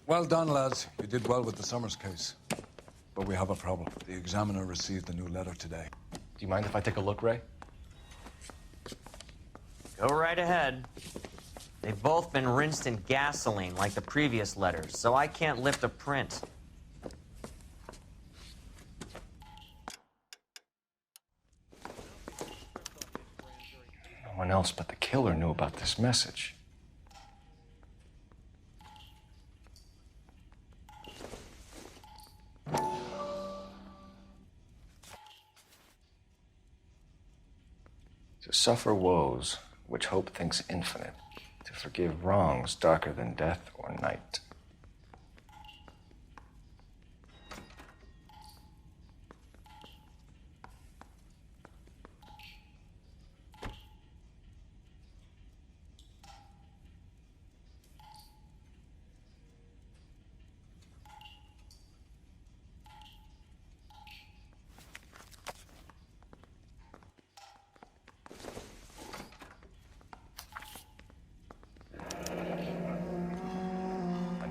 Well done, lads. You did well with the Summers case. But we have a problem. The examiner received a new letter today. Do you mind if I take a look, Ray? Go right ahead. They've both been rinsed in gasoline like the previous letters, so I can't lift a print. No one else but the killer knew about this message. To suffer woes which hope thinks infinite, to forgive wrongs darker than death or night.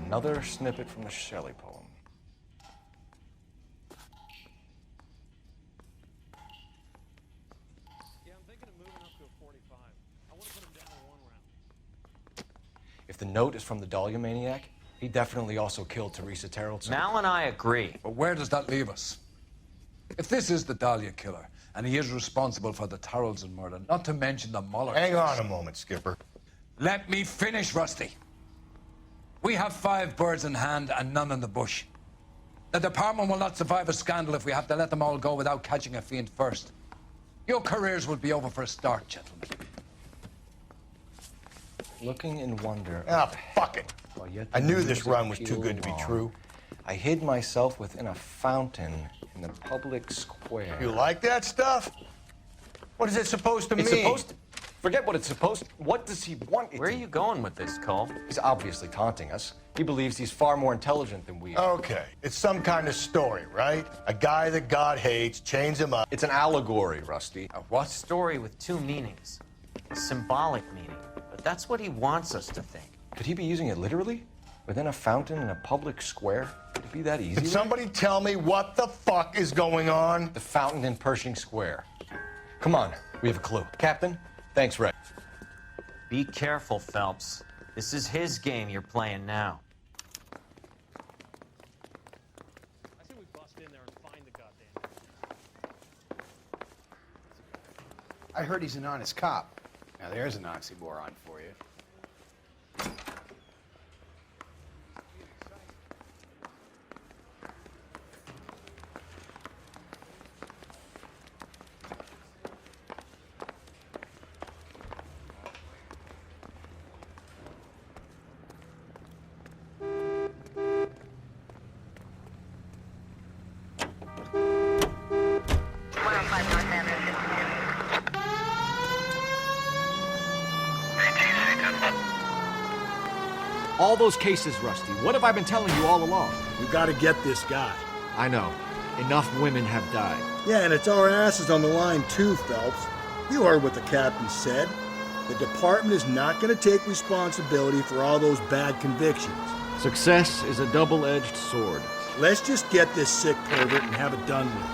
Another snippet from the Shelley poem. Yeah, I'm thinking of moving up to a 45. I want to put him down in 1 round. If the note is from the Dahlia maniac, he definitely also killed Teresa Terrellson. Mal and I agree. But where does that leave us? If this is the Dahlia killer, and he is responsible for the Tarrelson murder, not to mention the Muller Hang case. on a moment, Skipper. Let me finish, Rusty. We have 5 birds in hand and none in the bush. The department will not survive a scandal if we have to let them all go without catching a fiend first. Your careers will be over for a start, gentlemen. Looking in wonder. Ah, fuck it. While yet I the knew news this run was appealed too good to be long, true. I hid myself within a fountain in the public square. You like that stuff? What is it supposed to It's mean? supposed to... Forget what it's supposed to... What does he want it Where are to... you going with this, Cole? He's obviously taunting us. He believes he's far more intelligent than we are. Okay, it's some kind of story, right? A guy that God hates, chains him up. It's an allegory, Rusty. A what? Story with 2 meanings. A symbolic meaning. But that's what he wants us to think. Could he be using it literally? Within a fountain in a public square? Could it be that easy? Can somebody tell me what the fuck is going on? The fountain in Pershing Square. Come on, we have a clue. Captain, thanks, Ray. Be careful, Phelps. This is his game you're playing now. I say we bust in there and find the goddamn. I heard he's an honest cop. Now there's an oxymoron for you. All those cases, Rusty. What have I been telling you all along? We gotta get this guy. I know. Enough women have died. Yeah, and it's our asses on the line too, Phelps. You heard what the captain said. The department is not gonna take responsibility for all those bad convictions. Success is a double-edged sword. Let's just get this sick pervert and have it done with.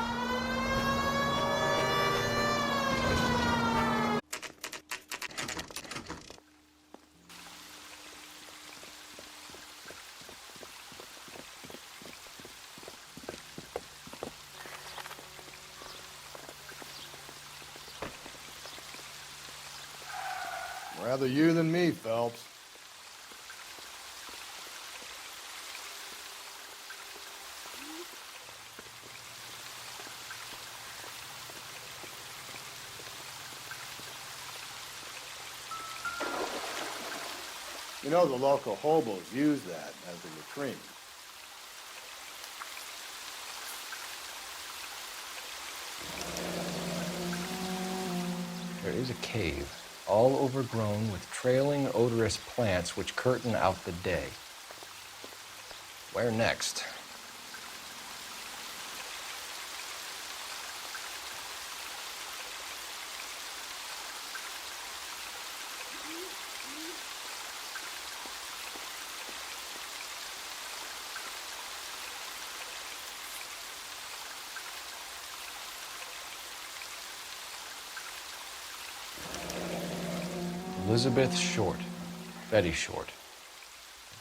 Rather you than me, Phelps. You know the local hobos use that as a latrine. There is a cave, all overgrown with trailing, odorous plants which curtain out the day. Where next? Elizabeth Short. Betty Short.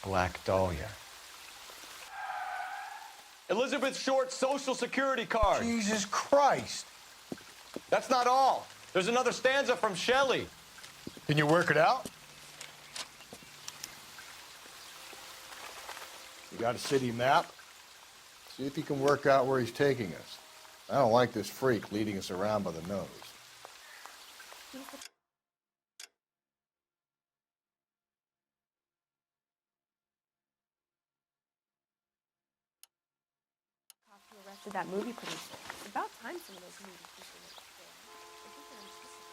Black Dahlia. Elizabeth Short's social security card. Jesus Christ. That's not all. There's another stanza from Shelley. Can you work it out? You got a city map? See if you can work out where he's taking us. I don't like this freak leading us around by the nose. Who arrested that movie producer. It's about time some of those movie people went to jail. I think they're anticipating.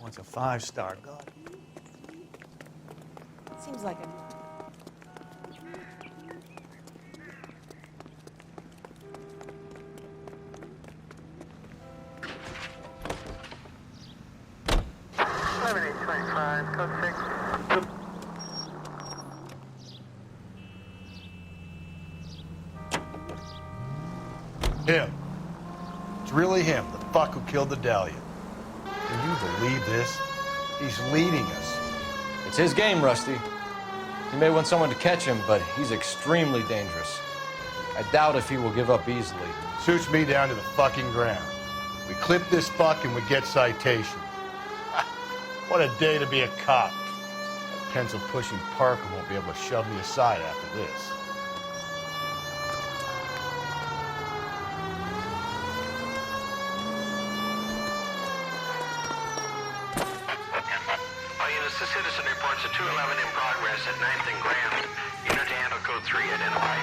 Wants a 5-star god. Seems like a Him. It's really him, the fuck who killed the Dahlia. Can you believe this? He's leading us. It's his game, Rusty. He may want someone to catch him, but he's extremely dangerous. I doubt if he will give up easily. Suits me down to the fucking ground. We clip this fuck and we get citation. What a day to be a cop. That pencil-pushing Parker won't be able to shove me aside after this. All units, the citizen reports a 211 in progress at 9th and Grand. Unit to handle code 3, identify.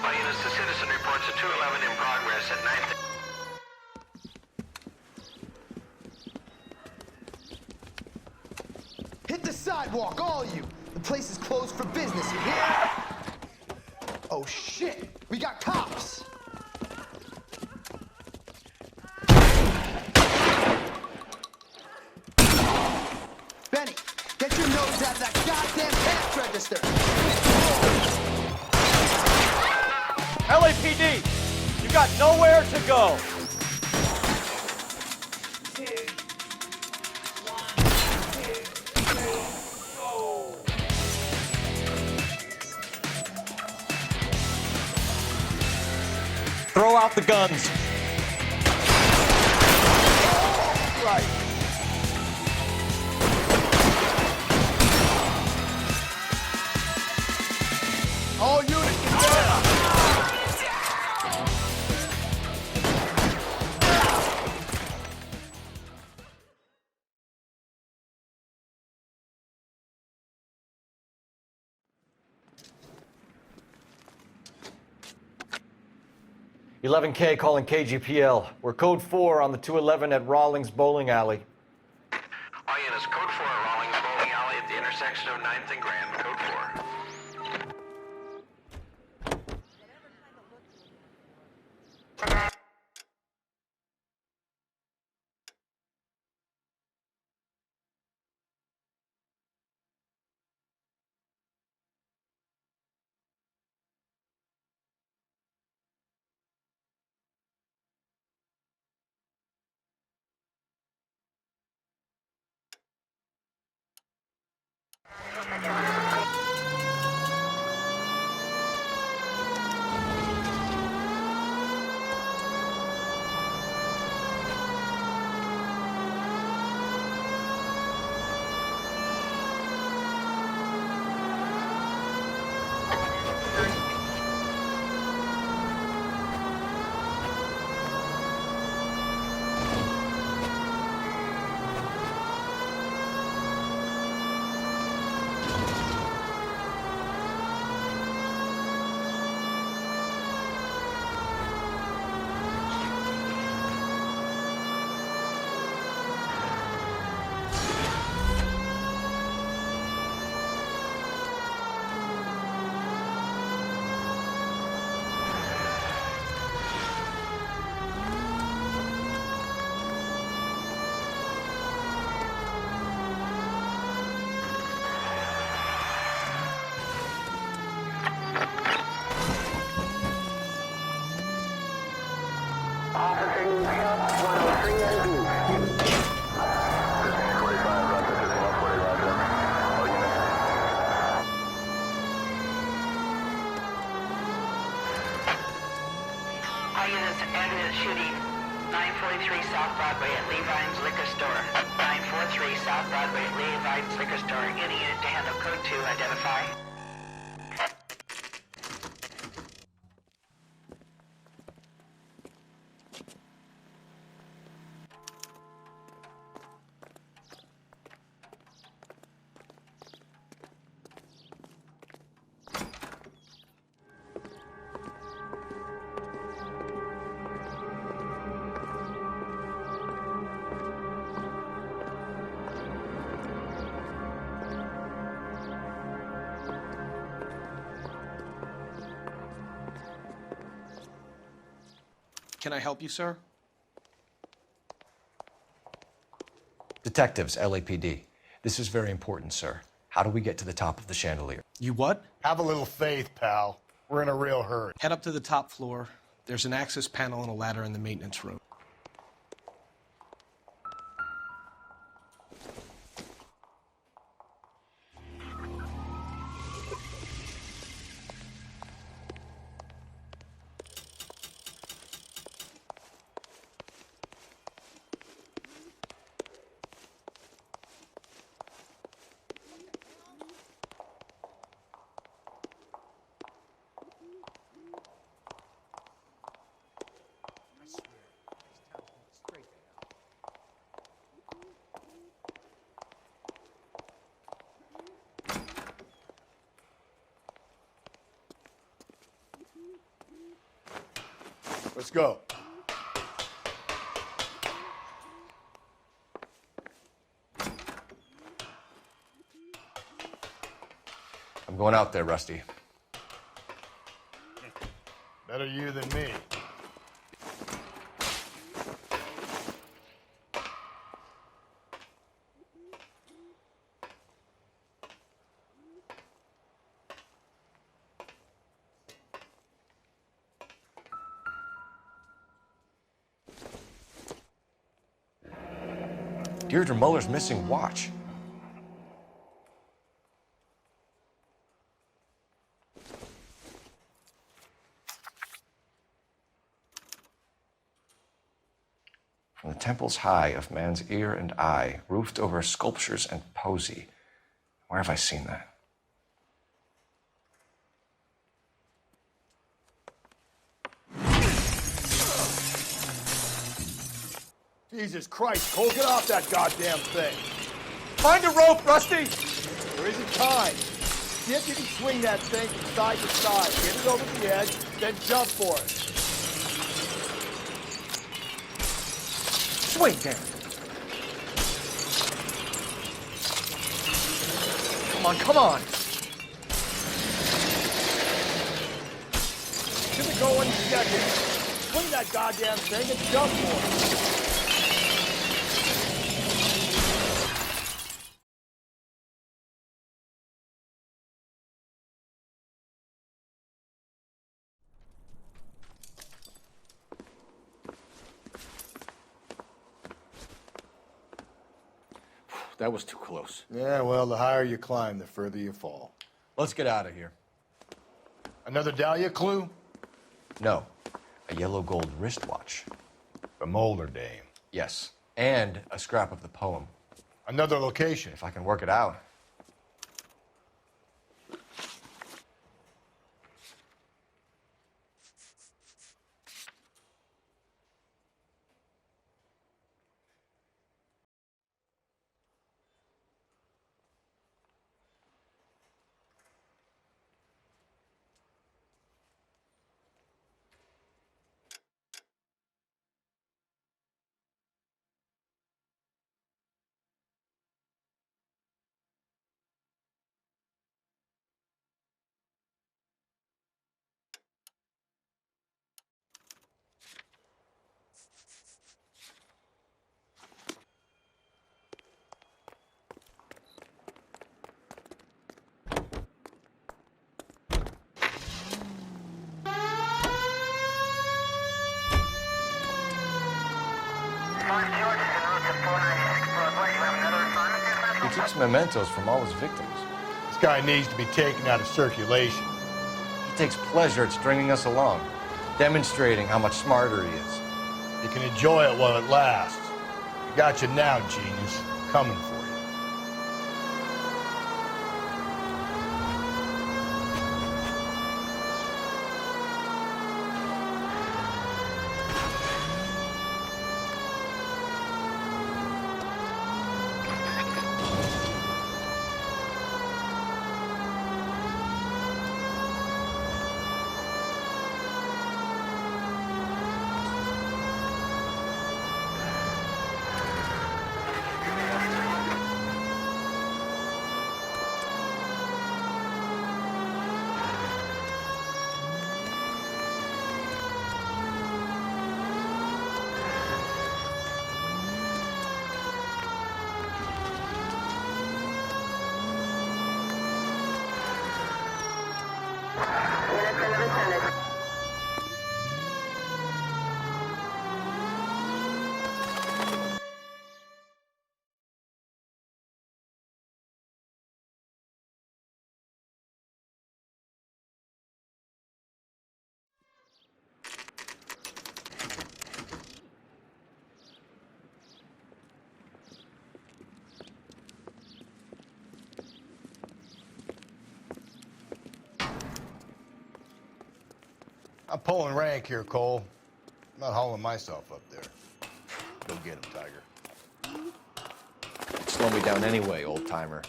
All units, the citizen reports a 211 in progress at 9th. Hit the sidewalk, all you! The place is closed for business, you hear? Oh shit! We got cops! Benny, get your nose out of that goddamn cash register! LAPD, you got nowhere to go. Throw out the guns. right. All units, get down. 11K calling KGPL. We're code 4 on the 211 at Rawlings Bowling Alley. All units, code 4, Rawlings Bowling Alley at the intersection of 9th and Grand, code 4. All units, evidence shooting 943 South Broadway at Levine's Liquor Store. 943 South Broadway at Levine's Liquor Store. Any unit to handle code 2, identify. Can I help you, sir? Detectives, LAPD. This is very important, sir. How do we get to the top of the chandelier? You what? Have a little faith, pal. We're in a real hurry. Head up to the top floor. There's an access panel and a ladder in the maintenance room. Let's go. I'm going out there, Rusty. Better you than me. Deirdre Muller's missing watch. from the temples high of man's ear and eye, roofed over sculptures and poesy. Where have I seen that? Jesus Christ, Cole, get off that goddamn thing. Find a rope, Rusty! There isn't time. See if you can swing that thing from side to side. Get it over the edge, then jump for it. Swing, Dan. Come on, come on. Give it go when you get here. Swing that goddamn thing and jump for it. That was too close. Yeah, well, the higher you climb, the further you fall. Let's get out of here. Another Dahlia clue? No, a yellow gold wristwatch. The Molder Dame. Yes, and a scrap of the poem. Another location. If I can work it out. He keeps mementos from all his victims. This guy needs to be taken out of circulation. He takes pleasure at stringing us along, demonstrating how much smarter he is. You can enjoy it while it lasts. I got you now, genius. Coming for you. I'm pulling rank here, Cole. I'm not hauling myself up there. Go get him, Tiger. Slow me down anyway, old timer.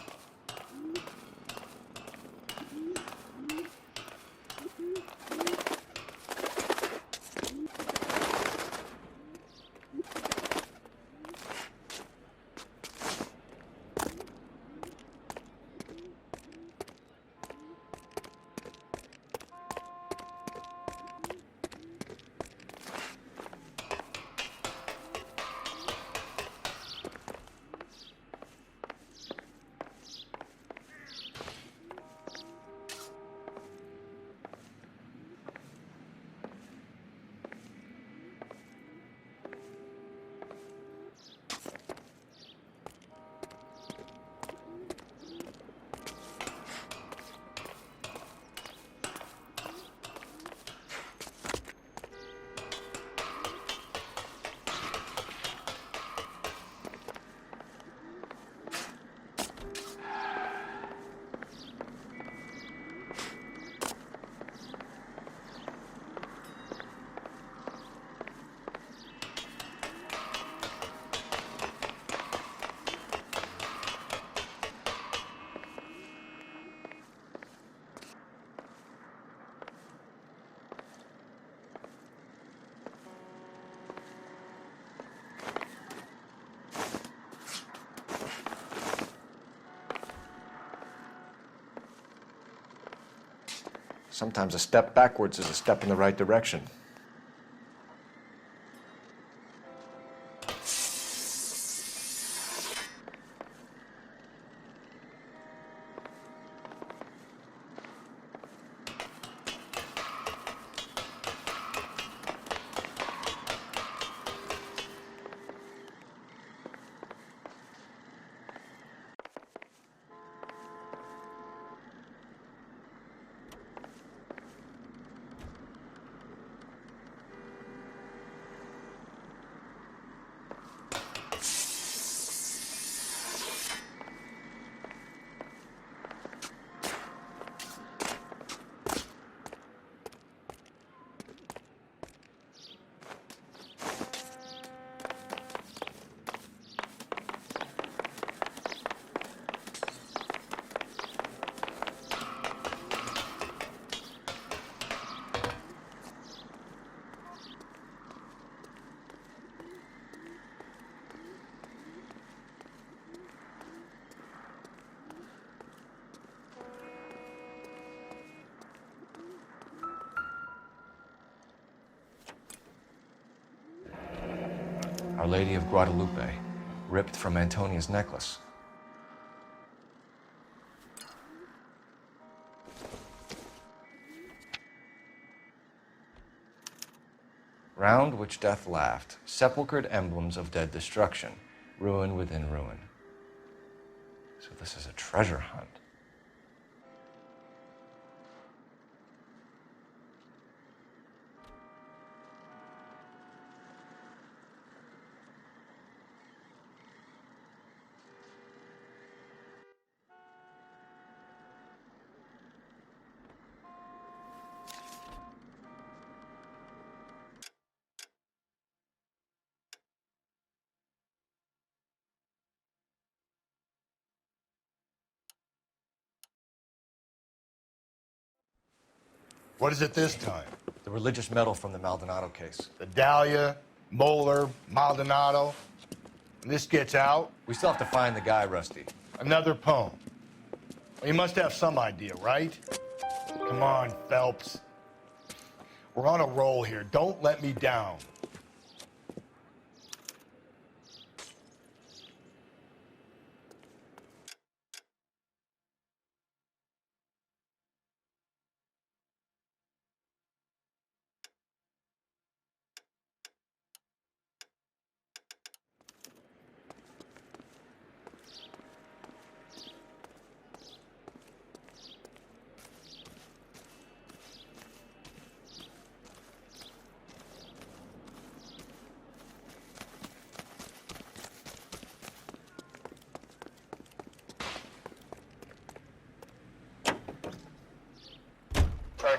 Sometimes a step backwards is a step in the right direction. Our Lady of Guadalupe, ripped from Antonia's necklace. Round which death laughed, sepulchred emblems of dead destruction, ruin within ruin. So this is a treasure hunt. What is it this time? The religious medal from the Maldonado case. The Dahlia, Moeller, Maldonado. And this gets out? We still have to find the guy, Rusty. Another poem. Well, you must have some idea, right? Come on, Phelps. We're on a roll here. Don't let me down.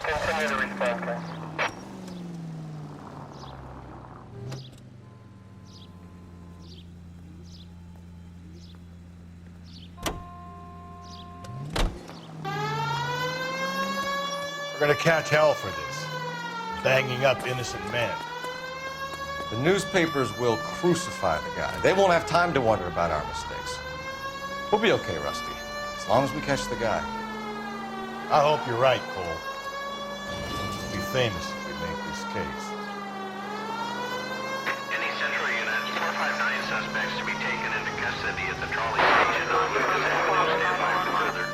Continue to respond, please. We're gonna catch hell for this. Banging up innocent men. The newspapers will crucify the guy. They won't have time to wonder about our mistakes. We'll be okay, Rusty, as long as we catch the guy. I hope you're right, Cole. We'll be famous if we make this case. Any Central Unit, 459 suspects to be taken into custody at the trolley station on Lucas Avenue. Stand by for further.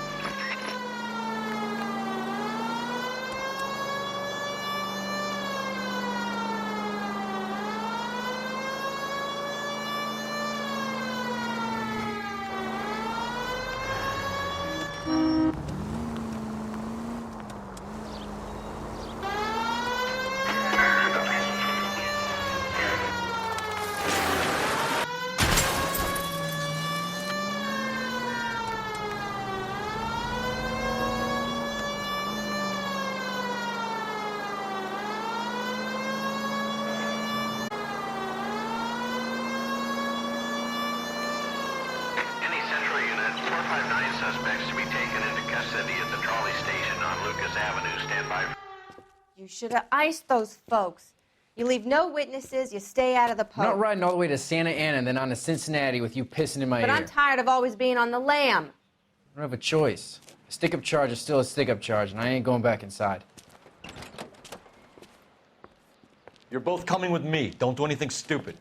Suspects to be taken into custody at the trolley station on Lucas Avenue. Stand by. You should have iced those folks. You leave no witnesses, you stay out of the I'm post. not riding all the way to Santa Ana and then on to Cincinnati with you pissing in my But ear. I'm tired of always being on the lam. I don't have a choice. A stick-up charge is still a stick-up charge, and I ain't going back inside. You're both coming with me. Don't do anything stupid.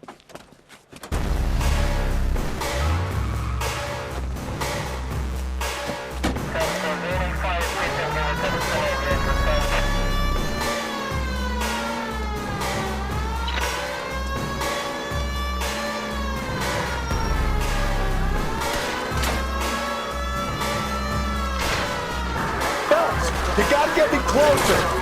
You gotta get me closer!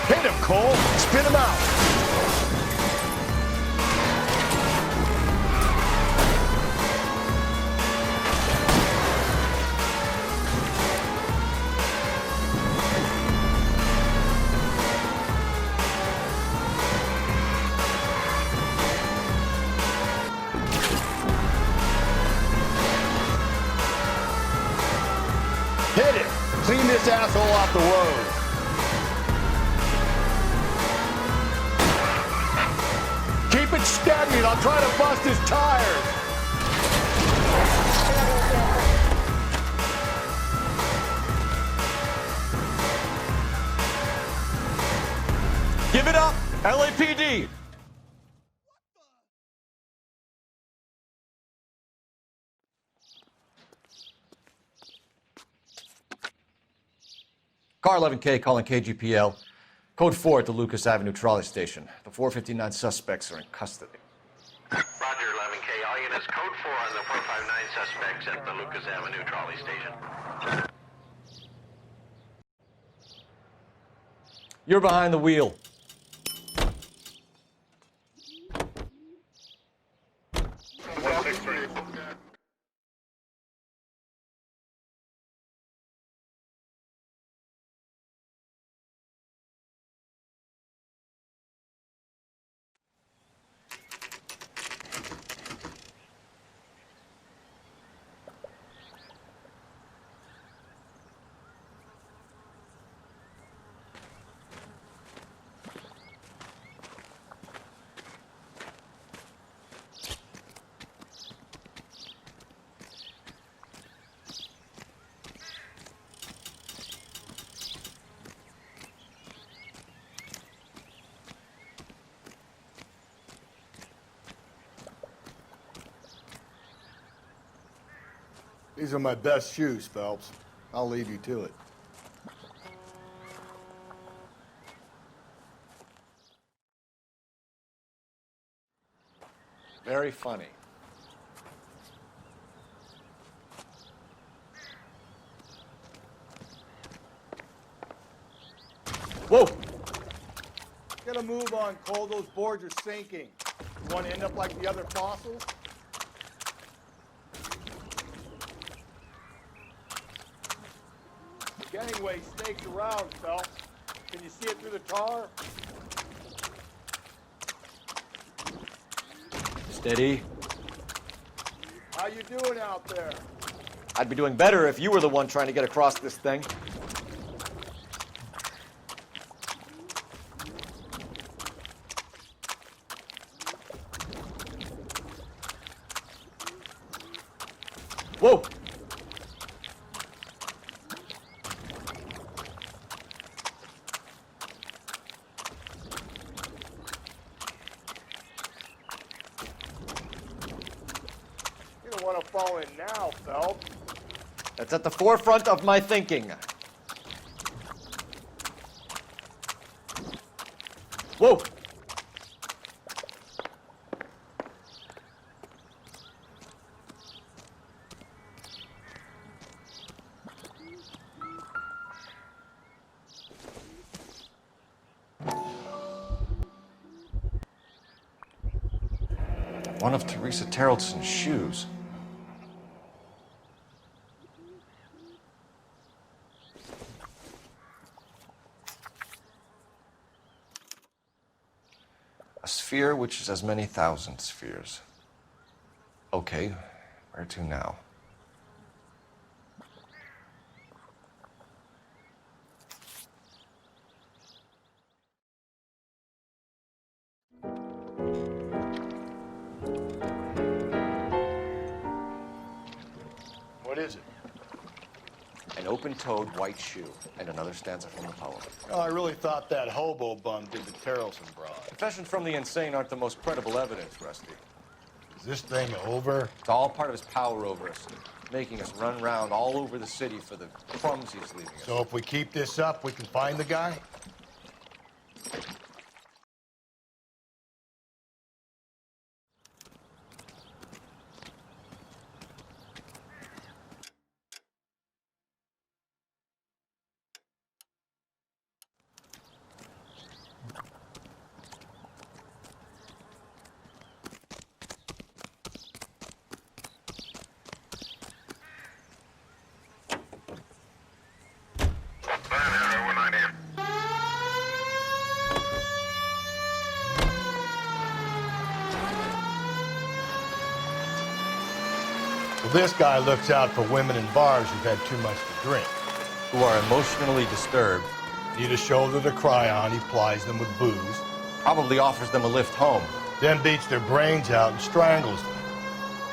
Hit him, Cole! Spin him out! Hit it! Clean this asshole off the road! Keep it steady and I'll try to bust his tires! Give it up, LAPD! Car 11K calling KGPL. Code 4 at the Lucas Avenue trolley station. The 459 suspects are in custody. Roger, 11K. All units, code 4 on the 459 suspects at the Lucas Avenue trolley station. You're behind the wheel. These are my best shoes, Phelps. I'll leave you to it. Very funny. Whoa! Get a move on, Cole. Those boards are sinking. You want to end up like the other fossils? Gangway snakes around, Phelps. Can you see it through the tar? Steady. How you doing out there? I'd be doing better if you were the one trying to get across this thing. Whoa! You don't want to fall in now, Phelps. That's at the forefront of my thinking. Whoa! One of Teresa Terreldson's shoes. A sphere which is as many thousand spheres. Okay, where to now? What is it? An open-toed white shoe, and another stanza from the poem. Oh, I really thought that hobo bum did the Terrelson broad. Confessions from the insane aren't the most credible evidence, Rusty. Is this thing over? It's all part of his power over us, making us run around all over the city for the crumbs he's leaving us. So if we keep this up, we can find the guy? Well, this guy looks out for women in bars who've had too much to drink. Who are emotionally disturbed. Need a shoulder to cry on, he plies them with booze. Probably offers them a lift home. Then beats their brains out and strangles them.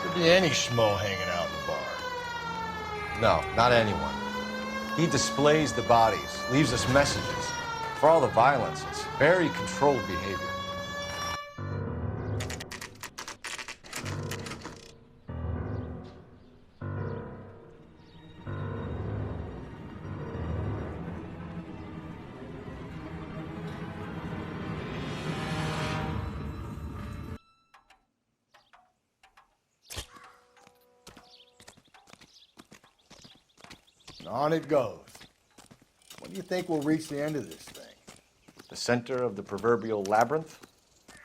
Could be any schmo hanging out in the bar. No, not anyone. He displays the bodies, leaves us messages. For all the violence, it's very controlled behavior. On it goes. When do you think we'll reach the end of this thing? The center of the proverbial labyrinth?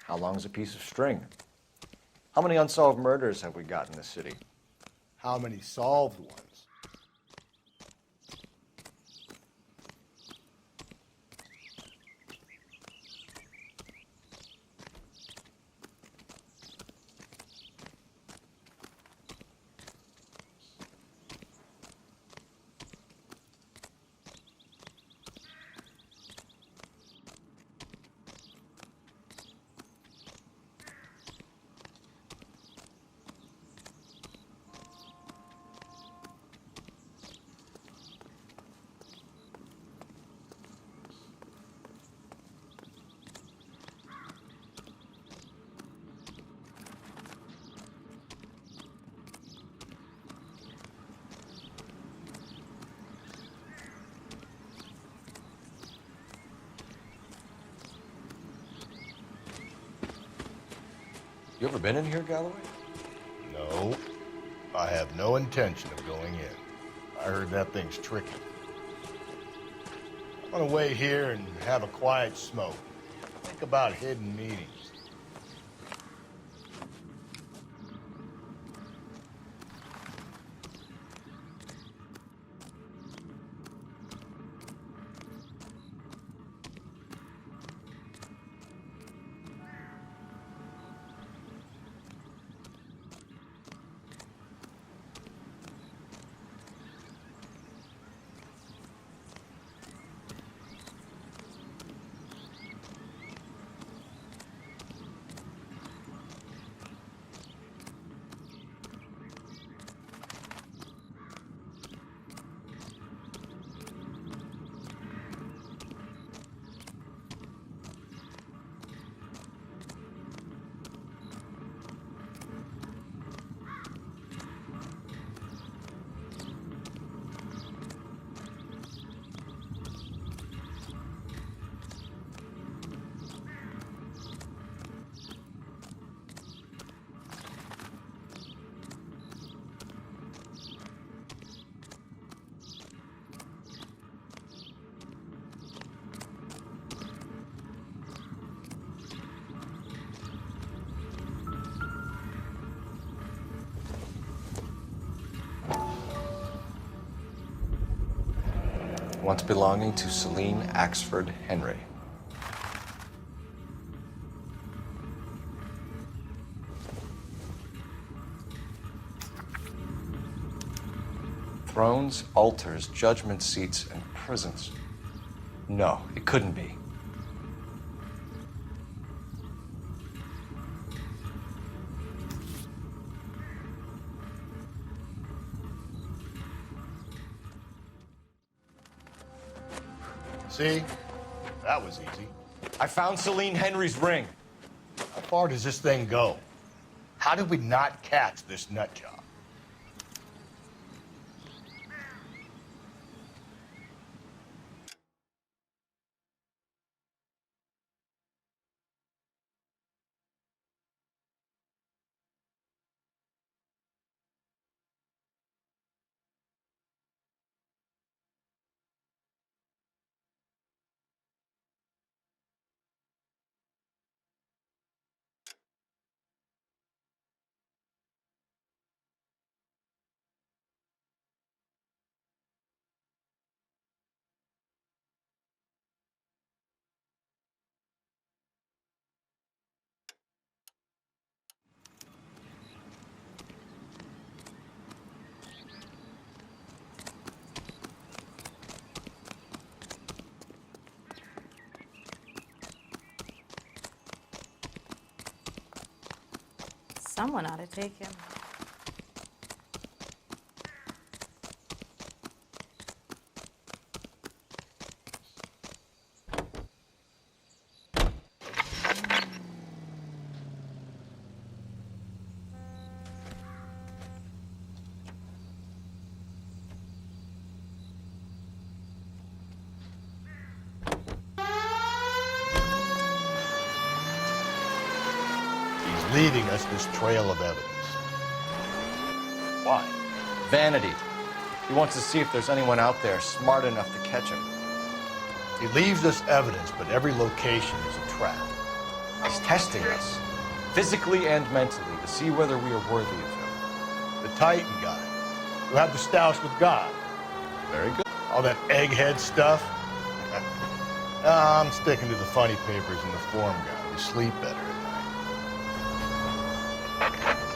How long's a piece of string? How many unsolved murders have we got in this city? How many solved ones? You ever been in here, Galloway? No. I have no intention of going in. I heard that thing's tricky. I'm gonna wait here and have a quiet smoke. Think about hidden meetings. Once belonging to Celine Axford Henry. Thrones, altars, judgment seats, and prisons. No, it couldn't be. See? That was easy. I found Celine Henry's ring. How far does this thing go? How did we not catch this nut job? Someone ought to take him. He's leaving us this trail of evidence. Why? Vanity. He wants to see if there's anyone out there smart enough to catch him. He leaves us evidence, but every location is a trap. He's testing us, physically and mentally, to see whether we are worthy of him. The Titan guy, who had the stoush with God. Very good. All that egghead stuff. I'm sticking to the funny papers and the form guy. We sleep better at night.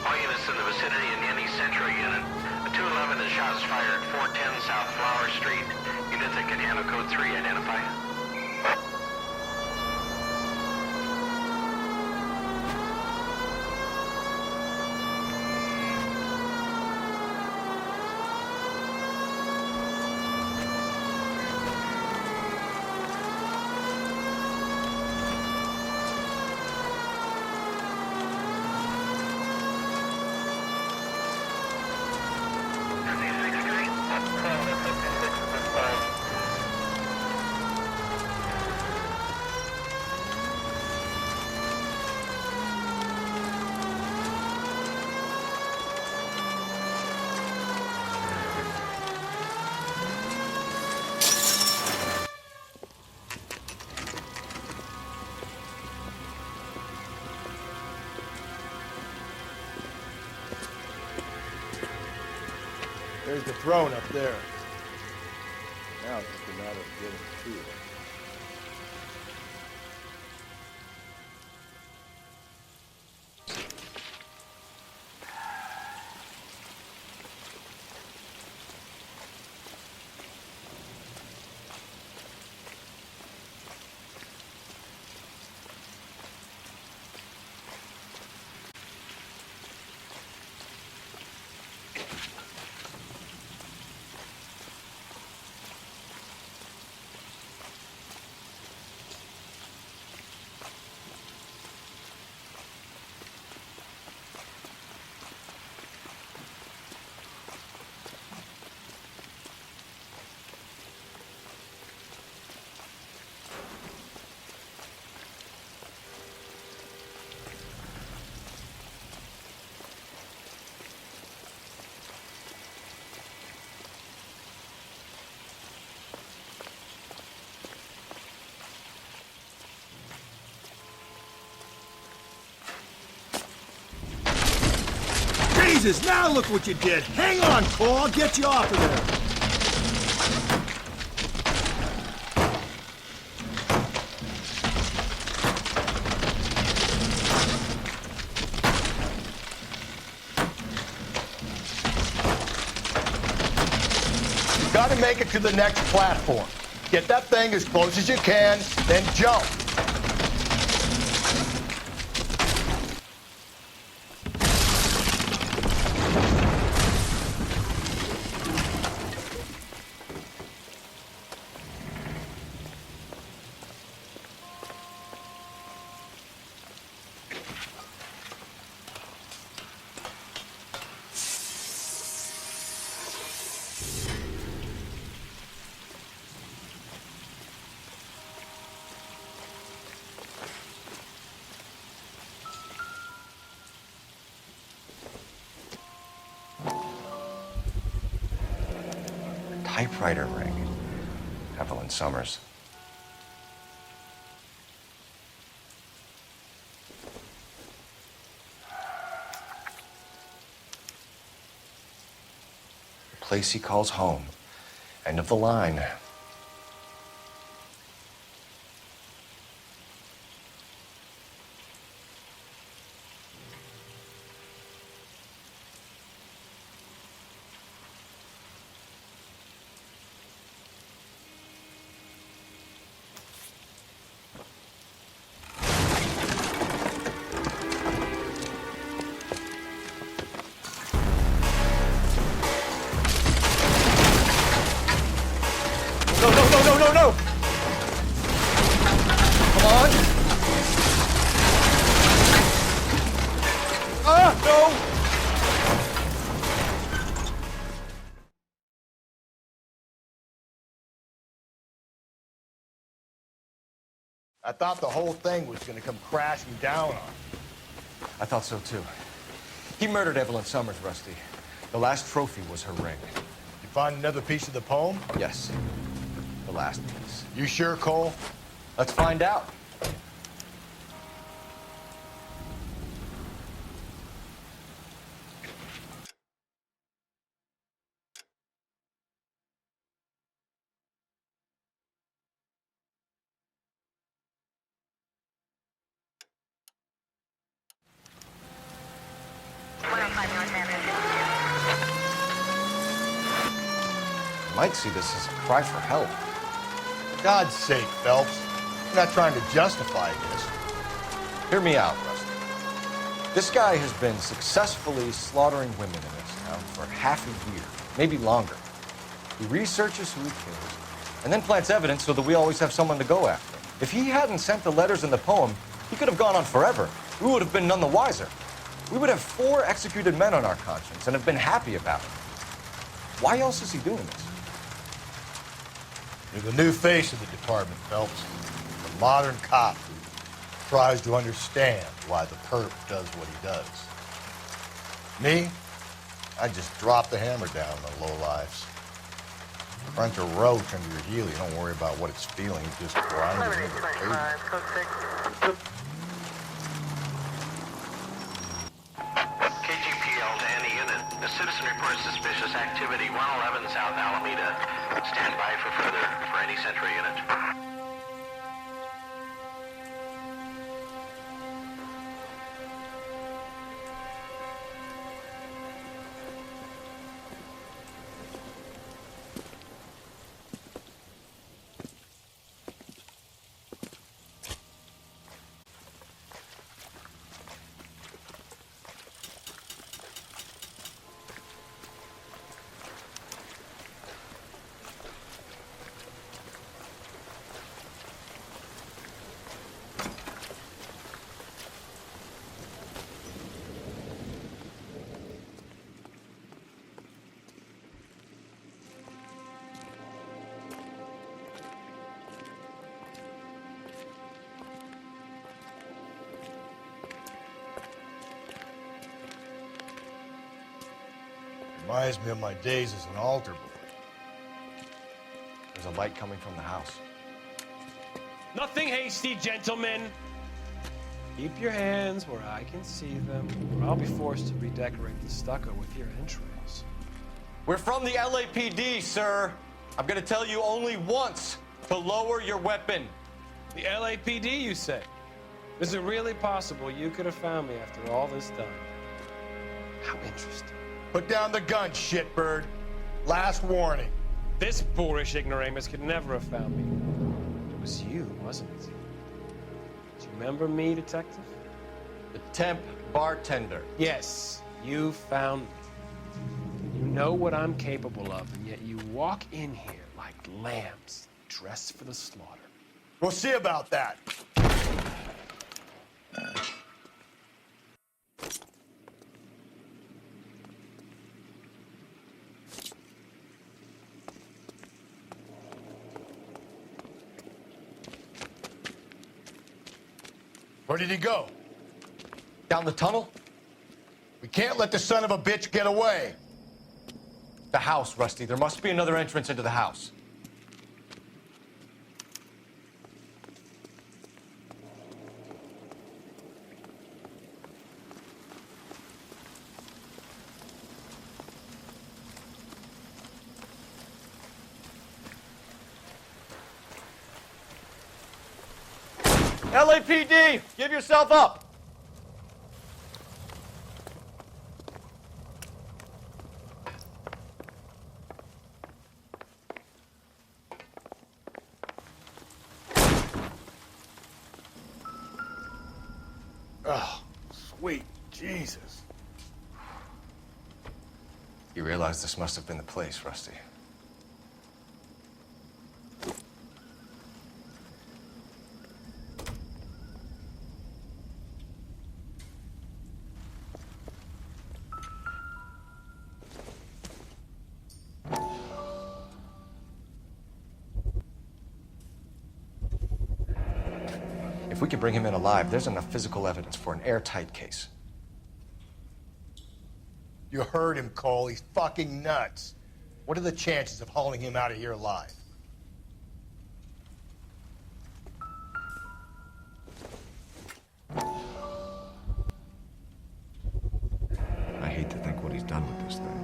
All units in the vicinity in any Central unit. A 211 is shots fired at 410 South Flower Street. Units that can handle code 3 identify. There's the throne up there. Now it's just a matter of getting to it. Jesus, now look what you did. Hang on, Cole. I'll get you off of there. You gotta make it to the next platform. Get that thing as close as you can, then jump. typewriter ring. Evelyn Summers. The place he calls home. End of the line. No! Come on! Ah, no! I thought the whole thing was gonna come crashing down on. I thought so too. He murdered Evelyn Summers, Rusty. The last trophy was her ring. You find another piece of the poem? Yes. The last piece. You sure, Cole? Let's find out. You might see this as a cry for help. For God's sake, Phelps. I'm not trying to justify this. Hear me out, Rusty. This guy has been successfully slaughtering women in this town for half a year, maybe longer. He researches who he kills, and then plants evidence so that we always have someone to go after. If he hadn't sent the letters in the poem, he could have gone on forever. We would have been none the wiser. We would have 4 executed men on our conscience and have been happy about it. Why else is he doing this? You're the new face of the department, Phelps. The modern cop who tries to understand why the perp does what he does. Me? I just drop the hammer down on the lowlifes. Crunch a roach under your heel. You don't worry about what it's feeling. You just grind it into the paper. KGPL to any unit. The citizen reports suspicious activity 111 South Alameda. Stand by for any Central unit. Reminds me of my days as an altar boy. There's a light coming from the house. Nothing hasty, gentlemen. Keep your hands where I can see them, or I'll be forced to redecorate the stucco with your entrails. We're from the LAPD, sir. I'm gonna tell you only once to lower your weapon. The LAPD, you say? Is it really possible you could have found me after all this time? How interesting. Put down the gun, shitbird. Last warning. This boorish ignoramus could never have found me. It was you, wasn't it? Do you remember me, detective? The temp bartender. Yes, you found me. You know what I'm capable of, and yet you walk in here like lambs dressed for the slaughter. We'll see about that. Where did he go? Down the tunnel? We can't let the son of a bitch get away. The house, Rusty. There must be another entrance into the house. LAPD, give yourself up. Oh, sweet Jesus. You realize this must have been the place, Rusty. If we could bring him in alive, there's enough physical evidence for an airtight case. You heard him, Cole. He's fucking nuts. What are the chances of hauling him out of here alive? I hate to think what he's done with this thing.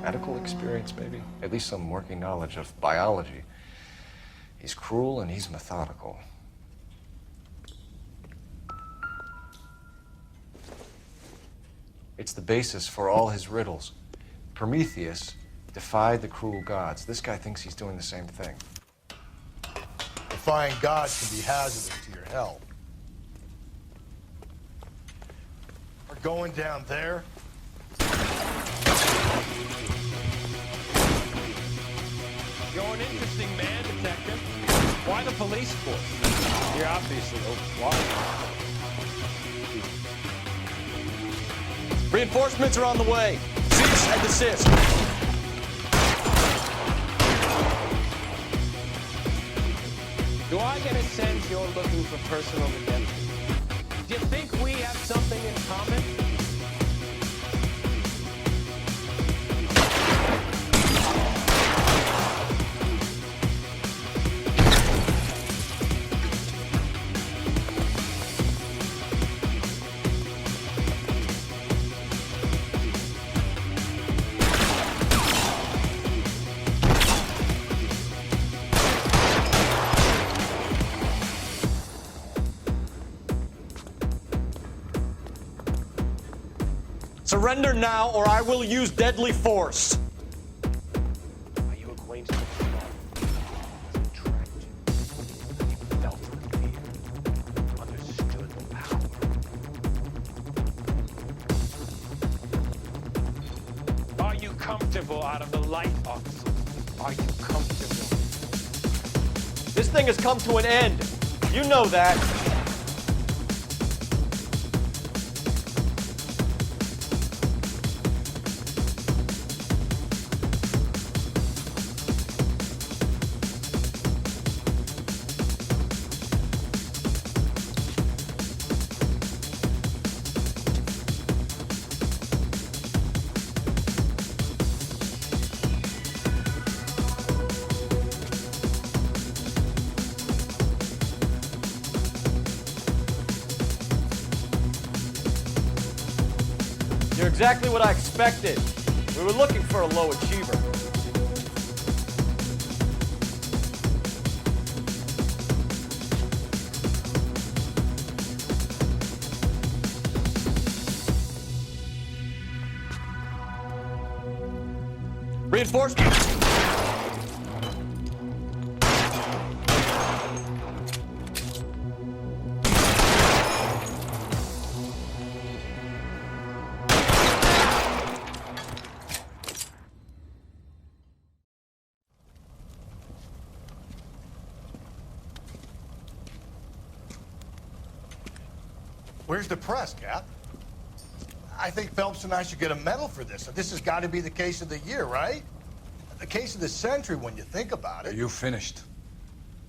Medical experience, maybe? At least some working knowledge of biology. He's cruel and he's methodical. It's the basis for all his riddles. Prometheus defied the cruel gods. This guy thinks he's doing the same thing. Defying gods can be hazardous to your health. We're going down there. You're an interesting man, Detective. Why the police force? You're obviously overflowing. Reinforcements are on the way. Cease and desist. Do I get a sense you're looking for personal redemption? Do you think we have something in common? Surrender now, or I will use deadly force. Are you acquainted with the law? Has it tracked you? Have you felt the fear? Understood the power? Are you comfortable out of the light, officer? Are you comfortable? This thing has come to an end. You know that. You're exactly what I expected. We were looking for a low achiever. Reinforcements! Where's the press, Cap? I think Phelps and I should get a medal for this. This has got to be the case of the year, right? The case of the century when you think about it. Are you finished?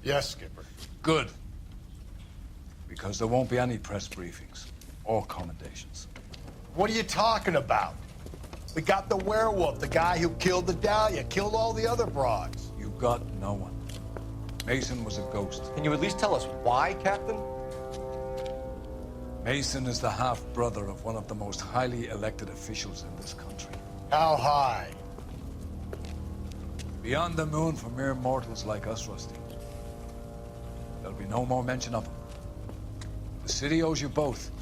Yes, Skipper. Good. Because there won't be any press briefings or commendations. What are you talking about? We got the werewolf, the guy who killed the Dahlia, killed all the other broads. You got no one. Mason was a ghost. Can you at least tell us why, Captain? Mason is the half-brother of one of the most highly elected officials in this country. How high? Beyond the moon for mere mortals like us, Rusty. There'll be no more mention of him. The city owes you both,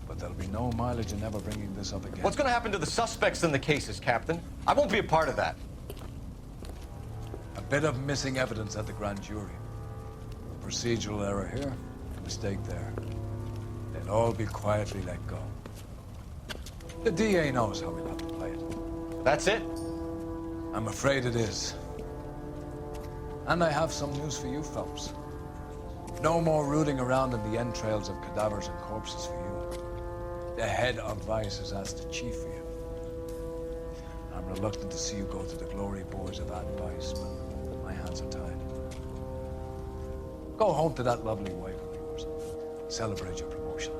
but there'll be no mileage in ever bringing this up again. What's going to happen to the suspects in the cases, Captain? I won't be a part of that. A bit of missing evidence at the grand jury. A procedural error here, a mistake there. They'll all be quietly let go. The DA knows how we'll have to play it. That's it? I'm afraid it is. And I have some news for you, Phelps. No more rooting around in the entrails of cadavers and corpses for you. The head of Vice has asked the chief for you. I'm reluctant to see you go to the glory boys of Vice, but my hands are tied. Go home to that lovely wife of yours. Celebrate your promotion.